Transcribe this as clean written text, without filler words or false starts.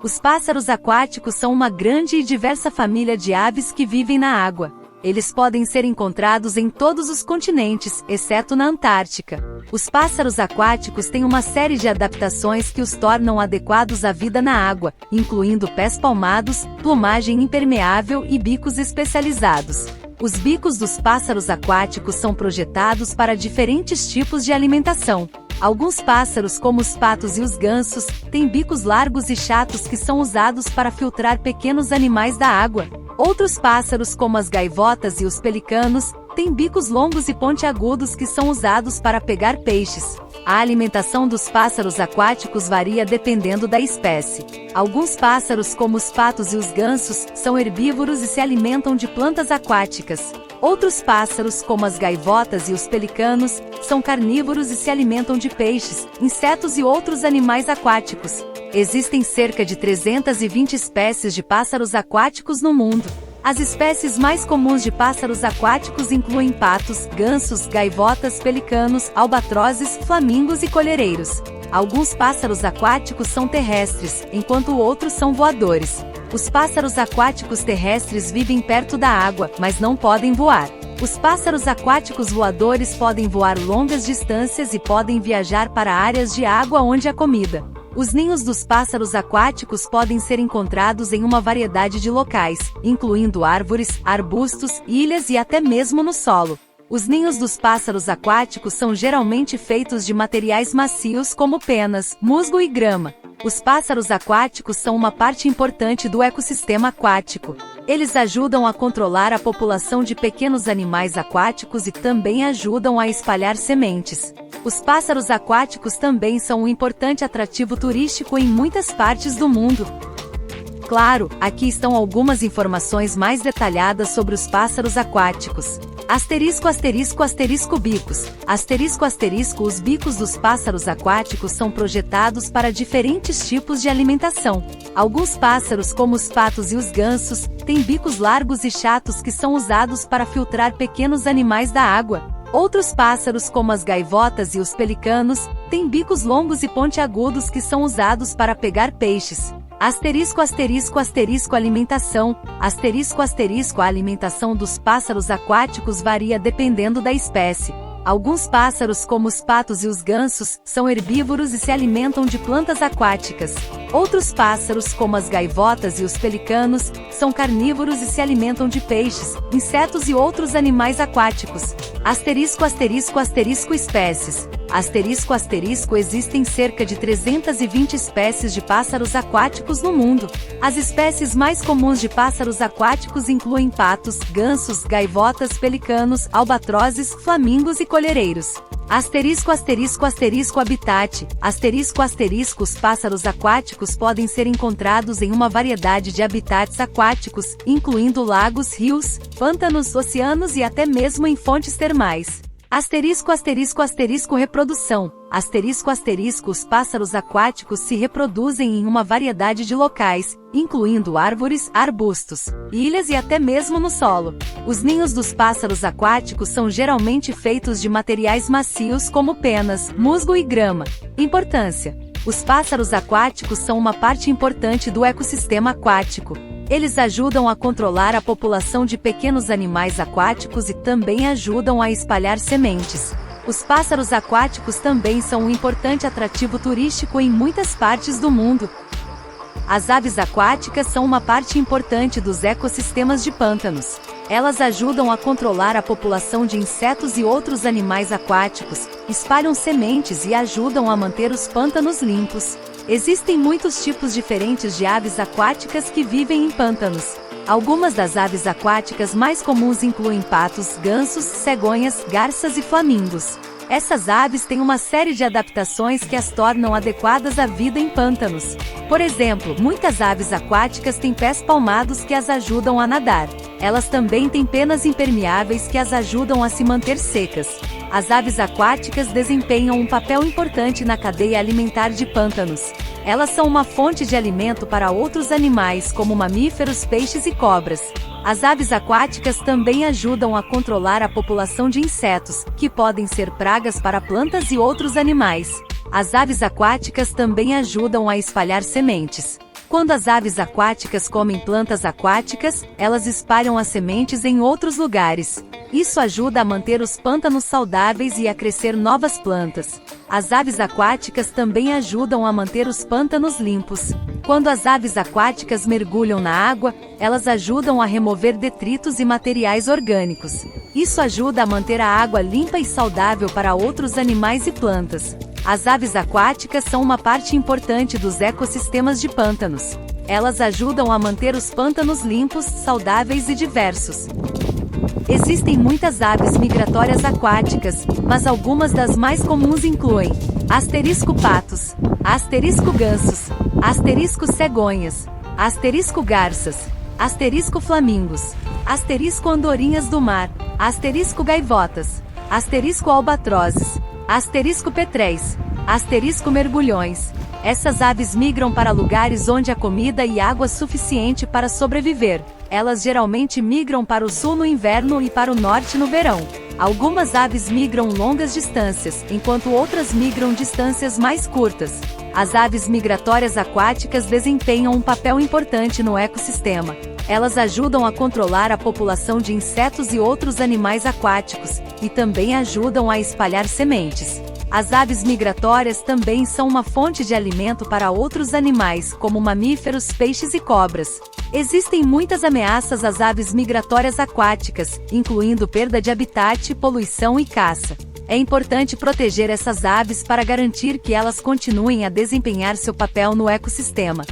Os pássaros aquáticos são uma grande e diversa família de aves que vivem na água. Eles podem ser encontrados em todos os continentes, exceto na Antártica. Os pássaros aquáticos têm uma série de adaptações que os tornam adequados à vida na água, incluindo pés palmados, plumagem impermeável e bicos especializados. Os bicos dos pássaros aquáticos são projetados para diferentes tipos de alimentação. Alguns pássaros, como os patos e os gansos, têm bicos largos e chatos que são usados para filtrar pequenos animais da água. Outros pássaros, como as gaivotas e os pelicanos, têm bicos longos e pontiagudos que são usados para pegar peixes. A alimentação dos pássaros aquáticos varia dependendo da espécie. Alguns pássaros, como os patos e os gansos, são herbívoros e se alimentam de plantas aquáticas. Outros pássaros, como as gaivotas e os pelicanos, são carnívoros e se alimentam de peixes, insetos e outros animais aquáticos. Existem cerca de 320 espécies de pássaros aquáticos no mundo. As espécies mais comuns de pássaros aquáticos incluem patos, gansos, gaivotas, pelicanos, albatrozes, flamingos e colhereiros. Alguns pássaros aquáticos são terrestres, enquanto outros são voadores. Os pássaros aquáticos terrestres vivem perto da água, mas não podem voar. Os pássaros aquáticos voadores podem voar longas distâncias e podem viajar para áreas de água onde há comida. Os ninhos dos pássaros aquáticos podem ser encontrados em uma variedade de locais, incluindo árvores, arbustos, ilhas e até mesmo no solo. Os ninhos dos pássaros aquáticos são geralmente feitos de materiais macios como penas, musgo e grama. Os pássaros aquáticos são uma parte importante do ecossistema aquático. Eles ajudam a controlar a população de pequenos animais aquáticos e também ajudam a espalhar sementes. Os pássaros aquáticos também são um importante atrativo turístico em muitas partes do mundo. Claro, aqui estão algumas informações mais detalhadas sobre os pássaros aquáticos. Asterisco, asterisco, asterisco bicos. Asterisco, asterisco, os bicos dos pássaros aquáticos são projetados para diferentes tipos de alimentação. Alguns pássaros, como os patos e os gansos, têm bicos largos e chatos que são usados para filtrar pequenos animais da água. Outros pássaros, como as gaivotas e os pelicanos, têm bicos longos e pontiagudos que são usados para pegar peixes. Asterisco, asterisco, asterisco, alimentação. Asterisco, asterisco, a alimentação dos pássaros aquáticos varia dependendo da espécie. Alguns pássaros, como os patos e os gansos, são herbívoros e se alimentam de plantas aquáticas. Outros pássaros, como as gaivotas e os pelicanos, são carnívoros e se alimentam de peixes, insetos e outros animais aquáticos. Asterisco, asterisco, asterisco, espécies. Asterisco, asterisco, existem cerca de 320 espécies de pássaros aquáticos no mundo. As espécies mais comuns de pássaros aquáticos incluem patos, gansos, gaivotas, pelicanos, albatrozes, flamingos e colhereiros. Asterisco, asterisco, asterisco, habitat. Asterisco, asterisco, os pássaros aquáticos podem ser encontrados em uma variedade de habitats aquáticos, incluindo lagos, rios, pântanos, oceanos e até mesmo em fontes termais. Asterisco, asterisco, asterisco, reprodução. Asterisco, asterisco, os pássaros aquáticos se reproduzem em uma variedade de locais, incluindo árvores, arbustos, ilhas e até mesmo no solo. Os ninhos dos pássaros aquáticos são geralmente feitos de materiais macios como penas, musgo e grama. Importância: os pássaros aquáticos são uma parte importante do ecossistema aquático. Eles ajudam a controlar a população de pequenos animais aquáticos e também ajudam a espalhar sementes. Os pássaros aquáticos também são um importante atrativo turístico em muitas partes do mundo. As aves aquáticas são uma parte importante dos ecossistemas de pântanos. Elas ajudam a controlar a população de insetos e outros animais aquáticos, espalham sementes e ajudam a manter os pântanos limpos. Existem muitos tipos diferentes de aves aquáticas que vivem em pântanos. Algumas das aves aquáticas mais comuns incluem patos, gansos, cegonhas, garças e flamingos. Essas aves têm uma série de adaptações que as tornam adequadas à vida em pântanos. Por exemplo, muitas aves aquáticas têm pés palmados que as ajudam a nadar. Elas também têm penas impermeáveis que as ajudam a se manter secas. As aves aquáticas desempenham um papel importante na cadeia alimentar de pântanos. Elas são uma fonte de alimento para outros animais, como mamíferos, peixes e cobras. As aves aquáticas também ajudam a controlar a população de insetos, que podem ser pragas para plantas e outros animais. As aves aquáticas também ajudam a espalhar sementes. Quando as aves aquáticas comem plantas aquáticas, elas espalham as sementes em outros lugares. Isso ajuda a manter os pântanos saudáveis e a crescer novas plantas. As aves aquáticas também ajudam a manter os pântanos limpos. Quando as aves aquáticas mergulham na água, elas ajudam a remover detritos e materiais orgânicos. Isso ajuda a manter a água limpa e saudável para outros animais e plantas. As aves aquáticas são uma parte importante dos ecossistemas de pântanos. Elas ajudam a manter os pântanos limpos, saudáveis e diversos. Existem muitas aves migratórias aquáticas, mas algumas das mais comuns incluem asterisco patos, asterisco gansos, asterisco cegonhas, asterisco garças, asterisco flamingos, asterisco andorinhas do mar, asterisco gaivotas, asterisco albatrozes, asterisco petréis, asterisco mergulhões. Essas aves migram para lugares onde há comida e água suficiente para sobreviver. Elas geralmente migram para o sul no inverno e para o norte no verão. Algumas aves migram longas distâncias, enquanto outras migram distâncias mais curtas. As aves migratórias aquáticas desempenham um papel importante no ecossistema. Elas ajudam a controlar a população de insetos e outros animais aquáticos, e também ajudam a espalhar sementes. As aves migratórias também são uma fonte de alimento para outros animais, como mamíferos, peixes e cobras. Existem muitas ameaças às aves migratórias aquáticas, incluindo perda de habitat, poluição e caça. É importante proteger essas aves para garantir que elas continuem a desempenhar seu papel no ecossistema.